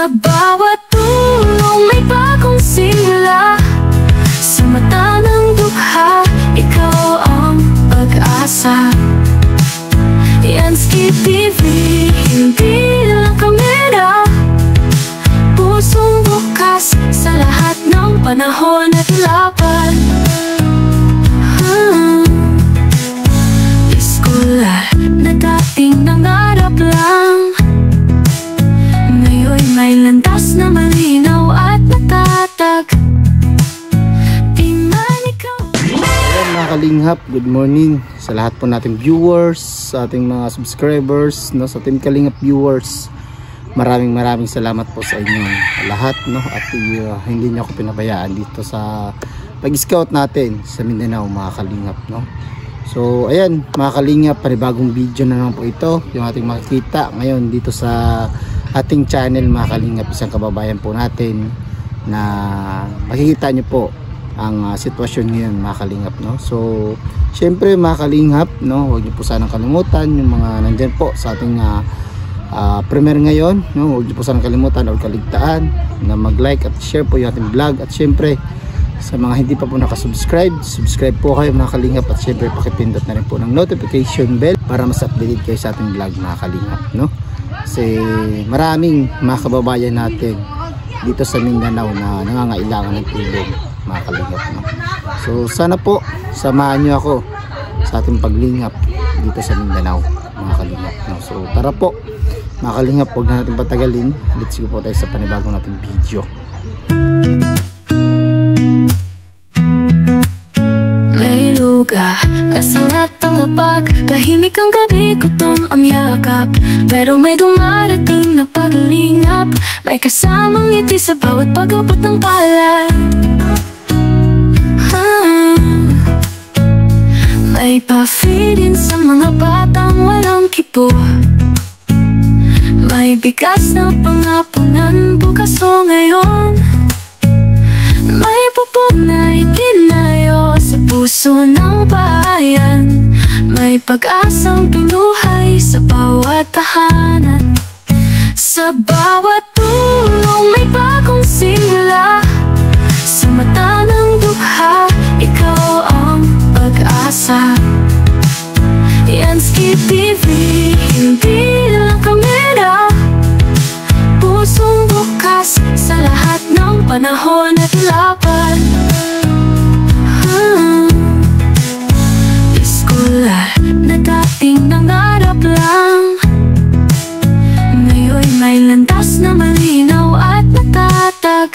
Sa bawat tulong may bagong simula. Sa mata ng dukha, ikaw ang pag-asa. Yansky TV, hindi lang kamera. Pusong bukas sa lahat ng panahon at laban. Iskola na dating nangarap lang, ngayon may landas na malinaw at matatag. Di man ikaw. Ayan mga Kalingap, good morning sa lahat po nating viewers, sa ating mga subscribers, no, sa Team Kalingap viewers. Maraming salamat po sa inyo lahat, no, at hindi niyo ako pinabayaan dito sa pag-scout natin sa Mindanao mga Kalingap, no. So ayan mga Kalingap, panibagong video na naman po ito yung ating makikita ngayon dito sa ating channel mga Kalingap. Isang kababayan po natin na makikita nyo po ang sitwasyon ngayon mga Kalingap, no. So syempre mga Kalingap, no, huwag nyo po sanang kalimutan yung mga nandyan po sa ating premiere ngayon, no. Huwag nyo po sanang kalimutan o kaligtaan na mag-like at share po yung ating vlog. At syempre sa mga hindi pa po nakasubscribe, subscribe po kayo mga Kalingap. At syempre pakipindot na rin po ng notification bell para mas updated kayo sa ating vlog mga Kalingap, no. Kasi maraming mga kababayan natin dito sa Mindanao na nangangailangan ng tulong mga Kalingap, no. So sana po samahan nyo ako sa ating paglingap dito sa Mindanao mga Kalingap, no. So tara po mga Kalingap, huwag na natin patagalin. Let's go po tayo sa panibagong nating video. May lugar, kasalat ang lapag, tahimik ang gabi, gutom ang yakap. Pero may dumarating na paglingap, may kasamang ngiti sa bawat pag-abot ng palad. May pa-feedin sa mga batang walang kipo. May bigas na pangapunan bukas o ngayon. May pupog na itinayo sa puso ng bayan. May pag-asang pinuhay sa bawat tahanan. Sa bawat tulong may bagong simula. Sa mata ng dukha, ikaw ang pag-asa. Yansky TV, hindi lang kamera. Pusong bukas sa lahat ng panahon at laban. Iskola na dating nangarap lang, ngayon may landas na malinaw at matatag.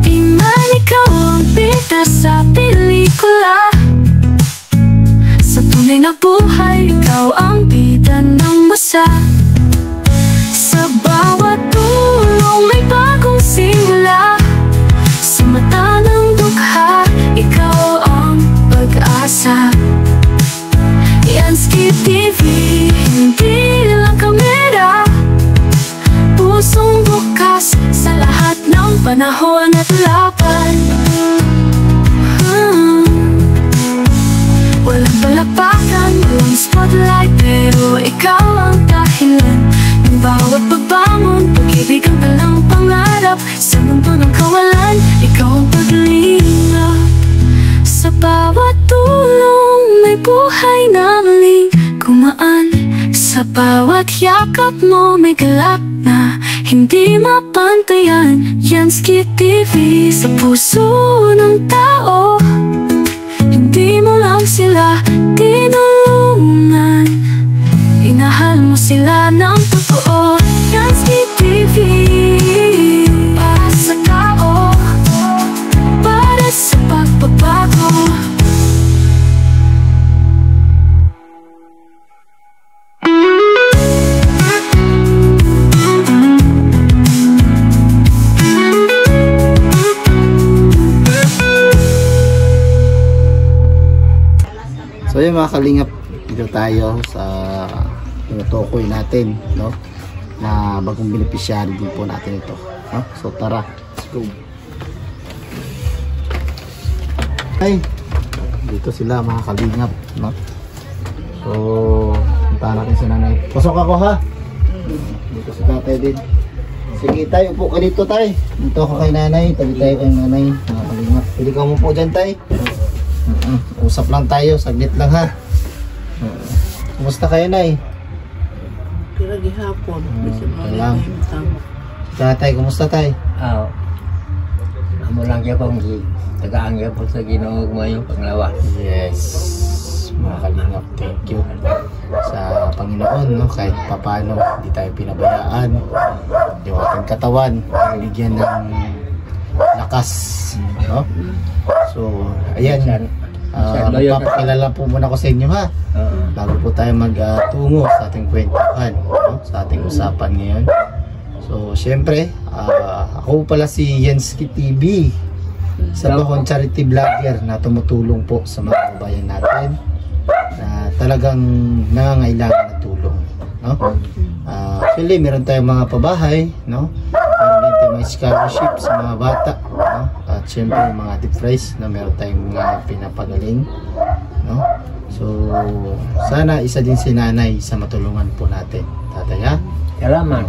Di man ikaw ang bida sa pelikula, sa tunay na buhay ikaw ang bida ng masa. Sa bawat tulong may bagong simula. Sa mata ng dukha, ikaw ang pag-asa. Yansky TV, hindi lang kamera. Pusong bukas sa lahat ng panahon at laban. Walang palapakan, walang spotlight, pero ikaw ang dahilan ng bawat pagbangon. Pag-ibig ang talang pangarap sa mundo ng kawalan. Ikaw ang paglingap. Sa bawat tulong may buhay na muling gumaan. Sa bawat yakap mo may galak na hindi mapantayan. Yansky TV, sa puso ng tao. Hindi mo lang sila tinulungan, inahal mo sila ng totoo. Yansky TV, para sa tao, para sa pagbabago. So yun mga Kalingap, dito tayo sa tinutukoy natin, no, na bagong beneficiary din po natin ito, no? So tara, let's go. Ay, dito sila mga Kalingap, no? So puntahan natin si nanay. Pasok ako ha. Dito si tatay din. Sige tayo, upo ka dito tay. Dito ako kay nanay, tabi tayo kay nanay. Mga kalingap. Pwede ka mo po dyan tay. Usap lang tayo, saglit lang ha. Kumusta kayo nay? Kira gihapon. Bisa Okay lang. tama. Tatay, kumusta tay? Amo lang siya kung tagaan niya po sa Ginoo mo yung panglawas. Yes, mga kalingap, thank you sa Panginoon, no? Kahit papano, hindi tayo pinabayaan. Yung ating katawan, bigyan ng lakas, no? So, ayan, magpapakilala po muna ko sa inyo ha, bago po tayo magtungo sa ating kwentuhan, no? Sa ating usapan ngayon. So, syempre, ako pala si Yenski TV, isa po akong charity vlogger na tumutulong po sa mga kabayan natin na talagang nangangailangan ng tulong, no? Actually, meron tayong mga pabahay, no? Meron din tayong mga scholarship sa mga bata, no? At syempre, mga deep fries na meron tayong mga pinapagaling, no? So, sana isa din si nanay sa matulungan po natin, tatay ha? Salamat.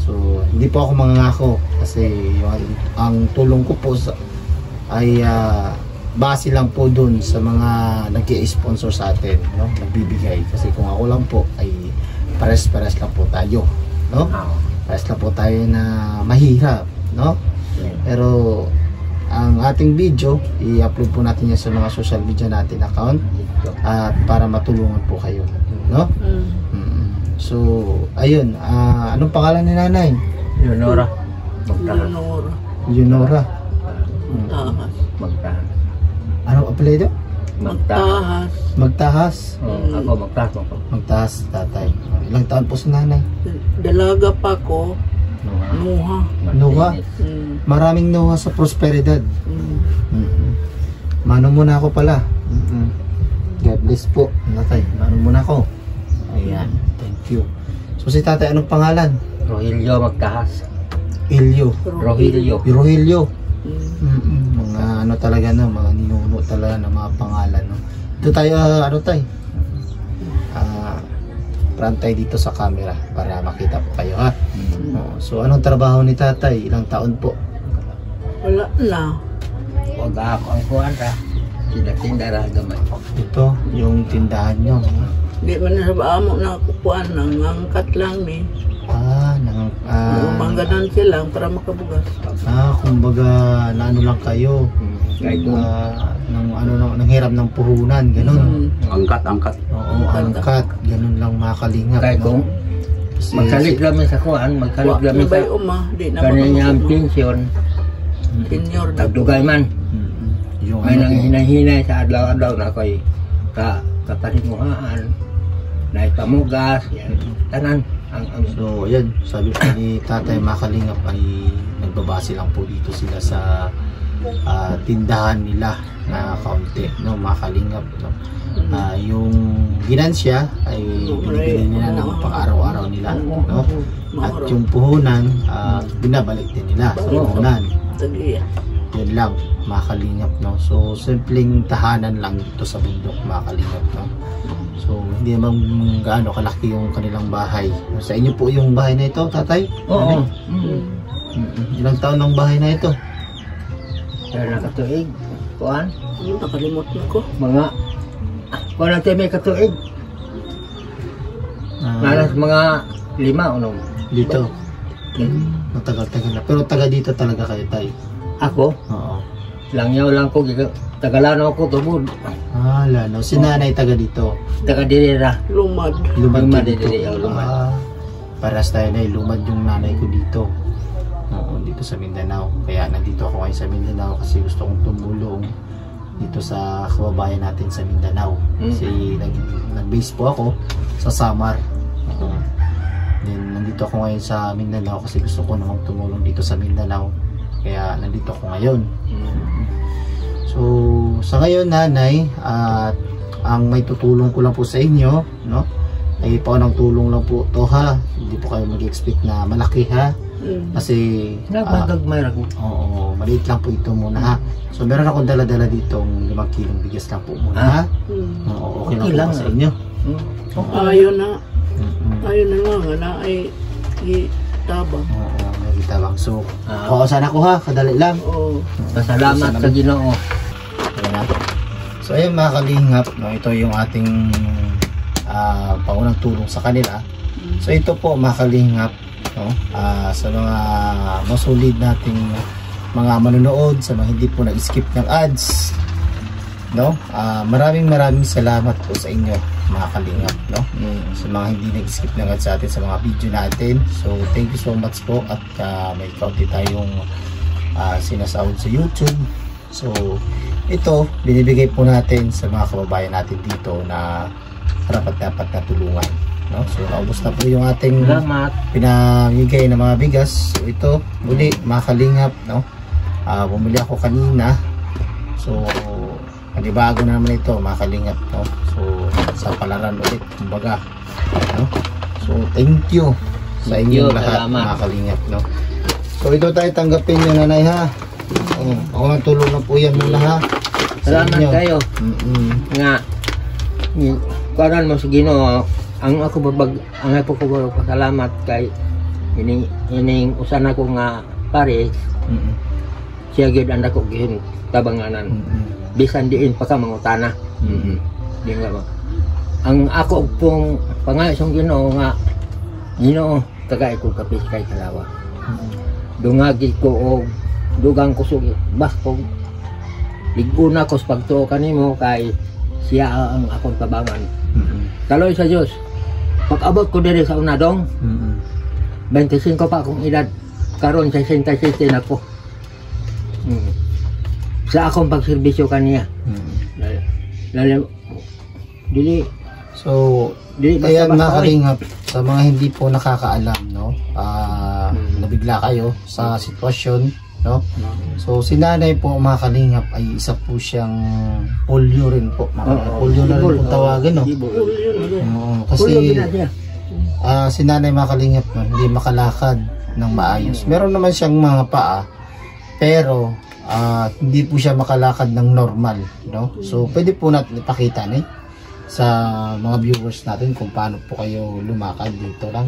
So, hindi po ako mangangako kasi ang tulong ko po ay base lang po dun sa mga nag-i-sponsor sa atin, no? Nagbibigay. Kasi kung ako lang po ay pares-pares lang po tayo, no? Pares lang po tayo na mahirap, no? Pero ang ating video, i-upload po natin yan sa mga social media natin account at para matulungan po kayo, no? So, ayun, anong pangalan ni nanay? Leonora. Magtahan. Leonora. Leonora. Magtahas. Magtahan. Anong apelyido? Magtahan. Magtahas. Ako magtahan ko. Magtahas, tatay. Ilang taon po si nanay? Dalaga pa ko. Nuha. Nuha. Mm. Maraming nuha sa prosperidad. Mano muna ako pala. God bless po, tatay. Mano muna ako. Ayan, thank you. So si tatay, anong pangalan? Rogelio Magtahas. Ilyo. Rogelio. Rogelio. Mga ano talaga no, mga ninuno talaga ng mga pangalan, no. Ito tayo, ano tayo? Front tayo dito sa camera para makita po kayo ha. So anong trabaho ni tatay? Ilang taon po? Wala na. Huwag ako ang kuhan ra. Tinda-tindara gamay. Ito, yung tindahan nyo. Di man na sa baamo na kukuan nang angkat lang ni. Mangganan sila para makabugas. Kumbaga, naano lang kayo. Kahit Nang hiram ng puhunan, ganun. angkat. Oo, angkat. Ganun lang makalingap. Kahit kung magsalig namin sa kuhan, magsalig namin sa Bay uma, di na kanyang pensyon, senior na. nagdugay man. Yung May nang ano, hinahinay sa adlaw-adlaw na ako'y kapanimuhaan, na ipamugas, yan, tanan. so, yan. Sabi po ni tatay makalingap ay nagbabase lang po dito sila sa tindahan nila na kaunti, no, makalingap, no. Yung ginansya ay binibili nila ng pang-araw-araw nila, no. At yung puhunan, binabalik din nila sa puhunan. Tagiya. Yun lang, makalingap, no. So, simpleng tahanan lang dito sa bundok, makalingap, no. So, hindi naman gaano kalaki yung kanilang bahay. Sa inyo po yung bahay na ito, tatay? Oo. Ilang taon ng bahay na ito? Kaya nakatuig, kuhan, Nakalimot na ko. mga, kuhan natin may katuig, malas mga 5 unong. Dito. Matagal-tagal na. Pero taga dito talaga kayo, tay? Ako, Oo. langyaw lang ko, tagalano ako tubod, Lalo. Si nanay taga dito. taga-dirira. Lumad. Lumad Lumad ka dito. dito, lumad. Paras tayo na, lumad yung nanay ko dito. Oo, dito sa Mindanao. Kaya nandito ako ngayon sa Mindanao kasi gusto kong tumulong dito sa kababayan natin sa Mindanao. Kasi nag-base po ako sa Samar. Then nandito ako ngayon sa Mindanao kasi gusto ko namang tumulong dito sa Mindanao. Kaya nandito ako ngayon. So sa ngayon nanay, ang may tutulong ko lang po sa inyo, no? Ay paunang tulong lang po to ha. Hindi po kayo mag-expect na malaki ha. Kasi Nagmagagmay ako. oo, maliit lang po ito muna ha. So meron akong dala-dala dito 5 kilong bigas lang po muna ha. Oo, okay, Okay lang lang, po sa inyo. Ayaw na. Ayaw na nga na ay itabang. Oo, may tabang. So, kawasan ako ha, kadali lang. Oo. Pasalamat sa Ginoo. Ayan na. So ayun mga kalingap, no, ito yung ating paunang tulong sa kanila. So ito po mga kalingap, no, sa mga masulid nating mga manonood, sa mga hindi po nag-skip ng ads, no, maraming salamat po sa inyo mga kalingap, no, sa mga hindi nag-skip ng ads sa atin sa mga video natin. So thank you so much po at may kaunti tayong sinasahod sa YouTube. So ito binibigay po natin sa mga kababayan natin dito na dapat na tulungan, no? So naubos na po yung ating pinamigay na mga bigas. So ito muli mga kalingap, no, bumili ako kanina. So bago na naman ito mga kalingap, no? So sa palaran ulit kumbaga, no? So thank you sa inyong lahat mga kalingap, no? So ito tayo tanggapin nyo nanay ha. Ako nga tulong na po yan muna ha. Salamat kayo. Nga karon mo sa Ginoo, ang ako ko pasalamat kay ining usan ako nga pare. Siya gyud ang dako gihin tabanganan. Bisan diin pa ka mangutana. Di nga ba. Ang ako pong pangayo sa Ginoo nga Ginoo tagay ko kapis kay kalawa. Dungagi ko og dugang kusog bas ko liguna ko sa pagtuo kanimo kay siya ang akong tabangan. Kaloy sa Dios. Pag-abot ko diri sa unadong. 25 pa akong edad. Karon 66 na ako. Sa akong pagserbisyo kaniya. Dili. So, ayan mga kalingap, sa mga hindi po nakakaalam, no, nabigla kayo sa sitwasyon, no. So si nanay po mga kalingap ay isa po siyang polio rin po. Polio na rin po tawagin, no. Kasi si nanay mga kalingap, no, hindi makalakad ng maayos. Meron naman siyang mga paa, pero hindi po siya makalakad ng normal, no. So pwede po natin ipakita sa mga viewers natin kung paano po kayo lumakad dito lang.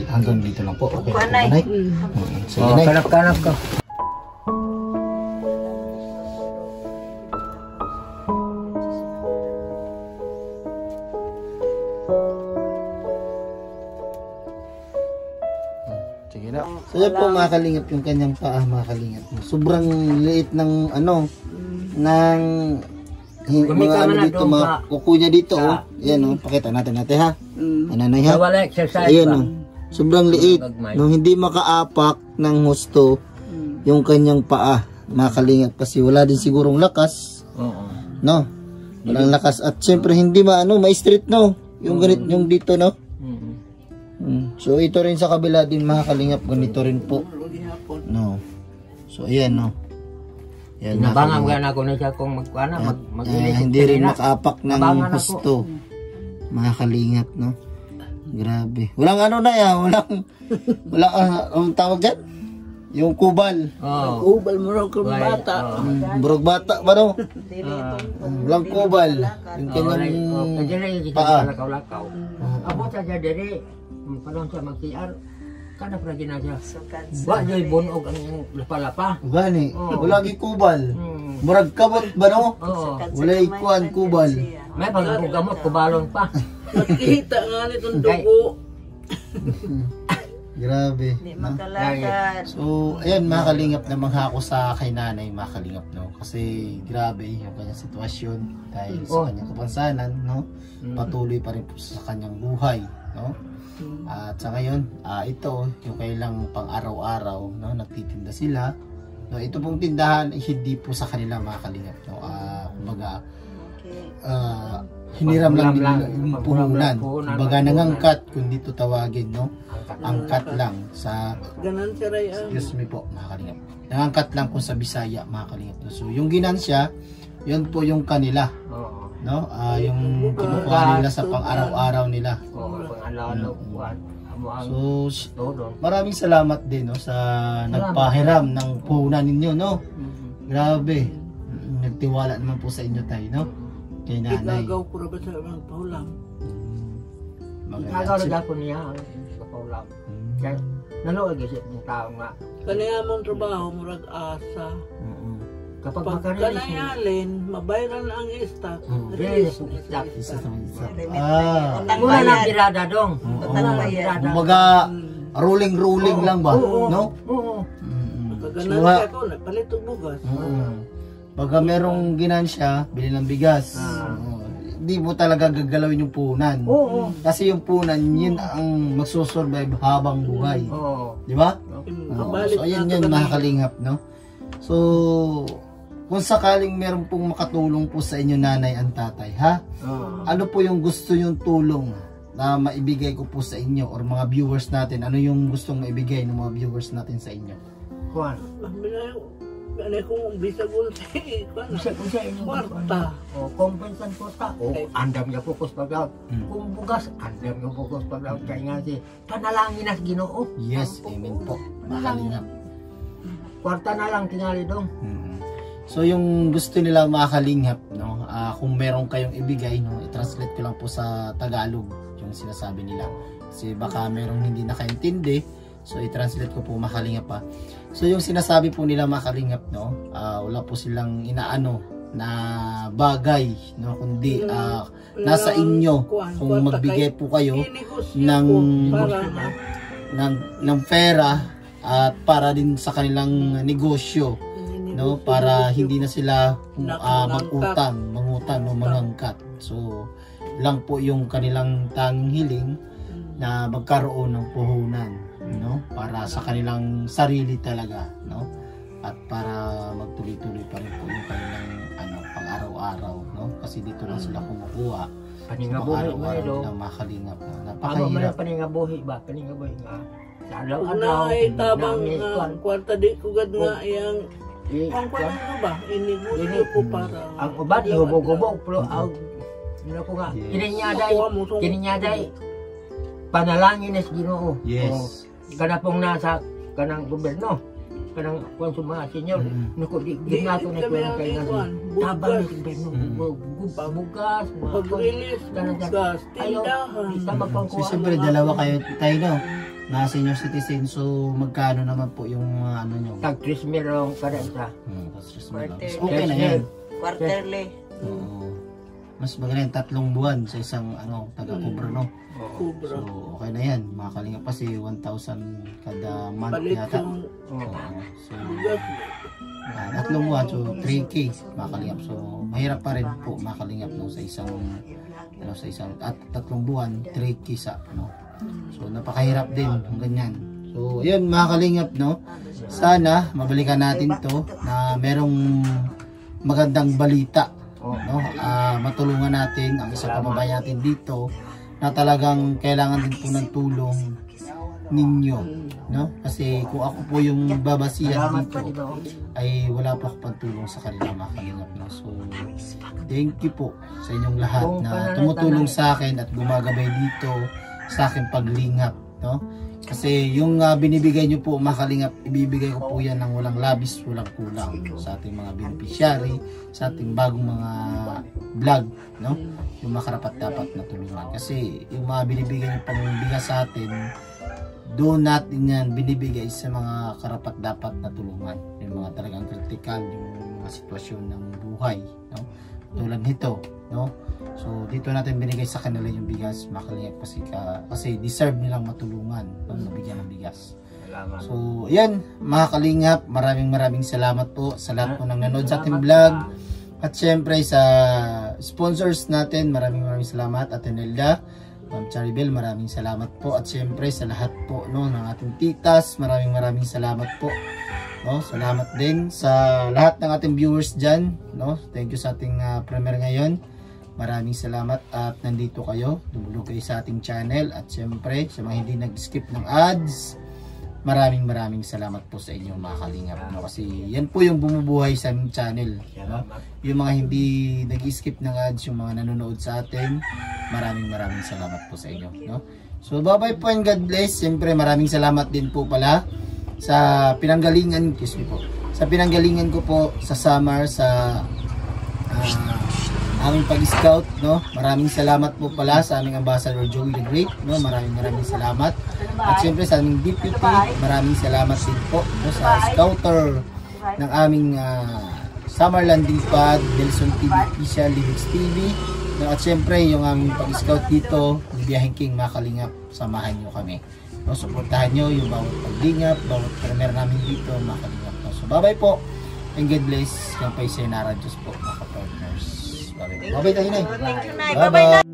Hanggang dito lang po. Okay po, nanay. So, kanap-kanap ka. Sige na. So yan po mga kalingap yung kanyang paa mga kalingap. Sobrang liit ng ng mga dito, mga kuko niya dito, Ayan, pakita natin ha. Nanay ha. Ayan, sobrang liit, no, hindi makaapak ng husto yung kanyang paa, mga kalingap, kasi wala din sigurong lakas. No. Walang lakas at siyempre hindi ma-straight, no. Yung ganito yung dito, no. So ito rin sa kabila din mga kalingap, ganito rin po. No. So ayan, no. Nabangan ka na ako na siya kung hindi rin makaapak ng husto. Mga kalingap, no. Grabe. Walang ang tawag dyan? Yung kubal. Kubal mo raw kung bata. Burog bata ba no? Walang kubal. Yung kanyang paa. Abo siya diri. Padong siya mag-PR. Kada pra ginadya. Wa joy bunog ang lapalapa. Gani. Wala gi kubal. Murag kabot ba no? Wala ikuan kubal. May pagkakong gamot kubalon pa. Nakita nga nitong dugo. Grabe. Hindi makalakad. So, ayan mga kalingap na manghako sa kay nanay mga kalingap, no. Kasi grabe yung kanyang sitwasyon dahil sa kanyang kapansanan, no. Patuloy pa rin po sa kanyang buhay, no. At sa ngayon, ito yung kailang pang-araw-araw, no, nagtitinda sila. No, ito pong tindahan hindi po sa kanila mga kalingap, no. Kumbaga hiniram lang nila yung puhunan. Kumbaga nangangkat kung dito tawagin, no. Angkat lang sa excuse me po mga kalingap. Nangangkat lang kung sa Bisaya mga kalingap. So yung ginansya, yun po yung kanila. No? Yung kinukuha nila sa pang-araw-araw nila. So maraming salamat din, no, sa nagpahiram ng puhunan ninyo, no. Grabe. Nagtiwala naman po sa inyo tayo, no. Kay nanay. Igagaw ko ba sa mga pahulam? Igagaw na po niya sa pahulam. Naluoy gisip ng tao nga. Kaniya mong trabaho, murag asa. Kapag Pag makarilis mo, kanayalin, mabayaran ang stock. release mo stock. Isa sa isa. Muna lang tirada dong. Kumbaga, rolling lang ba? No? Oo. Pagkaganan ko, napalit og bugas. Pagka merong ginansya, bili ng bigas. Di mo talaga gagalawin yung punan. Oo. Kasi yung punan, yun ang magsusurvive habang buhay. Oo. Di ba? Mabalit So, ayan na yun, ito mga kanina. kalingap, no? So, kung sakaling meron pong makatulong po sa inyo nanay ang tatay, ha? Ano po yung gusto yung tulong na maibigay ko po sa inyo or mga viewers natin? Ano yung gustong maibigay ng mga viewers natin sa inyo? Kuan. Ano kung bisag unti, Bisa inyo kwarta. O kompensan ko ta. O andam niya fokus pag kung bugas andam niya fokus pag kaya nga si panalangin as Ginoo. Yes, amen po. Mga kalingap. Kwarta na lang tingali dong. So yung gusto nila makakalingap, no? Kung meron kayong ibigay, no, i-translate ko lang po sa Tagalog yung sinasabi nila. Kasi baka merong hindi nakaintindi, so i-translate ko po makalingap pa. So yung sinasabi po nila makalingap, no, wala po silang inaano na bagay, no, kundi nasa inyo kung magbigay po kayo ng pera at para din sa kanilang negosyo, no, para hindi na sila mangutang o mangangkat. So lang po yung kanilang tanging hiling na magkaroon ng puhunan, no, para sa kanilang sarili talaga, no, at para magtuloy-tuloy pa rin po yung kanilang pang-araw-araw, no, kasi dito lang sila kumukuha. Paningabuhi mo ito. Ng makalingap, no. Ano Napakahirap. man paningabuhi ba? Paningabuhi nga. Sa Ano araw-araw. ay tabang kwarta di kugad nga iyang ang kwarta ko ba? Inigusyo ko para Ang uban ihubog-hubog pero ang ko nga kininyaday panalangin as Ginoo. Yes. Kana pong nasa kanang gobyerno, kanang konsumo senyor, nuko di nato na ko kay nga tabang ni gobyerno, bugas, pag-release bugas, tindahan. Isa magpangkuha. So siyempre dalawa kayo tayo, no, na senior citizen, so magkano naman po yung ano nyo? Tag 3 milong kada isa. Okay na yan. Quarterly. Mas maganda yung 3 buwan sa isang taga-kubra, no? Kubra. So okay na yan, makalinga pa si 1,000 kada month Palit yata. yung So bugas. 3 buwan, so 3K makalingap. So mahirap pa rin po makalingap, no, sa isang at 3 buwan 3K sa so napakahirap din ng ganyan. So yun mga kalingap, no, sana mabalikan natin to na merong magandang balita, no, matulungan natin ang isang kababayan natin dito na talagang kailangan din po ng tulong ninyo, no, kasi kung ako po yung babasihan dito ay wala pa ako pantulong sa kanila mga kalingap, no. So thank you po sa inyong lahat na tumutulong sa akin at gumagabay dito sa aking paglingap, no, kasi yung binibigay nyo po mga kalingap, ibibigay ko po yan ng walang labis, walang kulang sa ating mga beneficiary, sa ating bagong mga vlog, no, yung makarapat dapat na tulungan. Kasi yung mga binibigay nyo pambigas sa atin, doon natin yan binibigay sa mga karapat dapat na tulungan, yung mga talagang critical, yung mga sitwasyon ng buhay, no, tulad nito, no. So dito natin binigay sa kanila yung bigas, makalingap kasi deserve nilang matulungan, no, nabigyan ng bigas. So yan mga kalingap, maraming salamat po sa lahat po ng nanood sa ating vlog, at syempre sa sponsors natin, maraming salamat. Ate Nelda, Ma'am Charibel, maraming salamat po, at syempre sa lahat po, no, ng ating titas, maraming salamat po, no. Salamat din sa lahat ng ating viewers dyan, no. Thank you sa ating premiere ngayon. Maraming salamat at nandito kayo, dumulog kayo sa ating channel, at syempre sa mga hindi nag-skip ng ads, maraming salamat po sa inyo mga kalingap, no? Kasi yan po yung bumubuhay sa aming channel, no? Yung mga hindi nag-skip ng ads, yung mga nanonood sa atin, maraming salamat po sa inyo, no? So bye bye po and God bless. Syempre maraming salamat din po pala sa pinanggalingan, sa pinanggalingan ko po sa summer, sa aming pag-scout, no? Maraming salamat po pala sa aming Ambassador Joey the Great, no? Maraming salamat. At siyempre sa aming deputy, maraming salamat din po, no? Sa scouter ng aming Summer Landing Pad, Delson TV Official, Livix TV, no? At siyempre yung aming pag-scout dito, Biyaheng King, mga kalingap, samahan nyo kami. No? Suportahan nyo yung bawat paglingap, bawat premier namin dito, mga kalingap. No? So bye-bye po, and God bless. Yan po yung Senara Diyos po, mga partners. Bye-bye tayo, Nay. Bye-bye.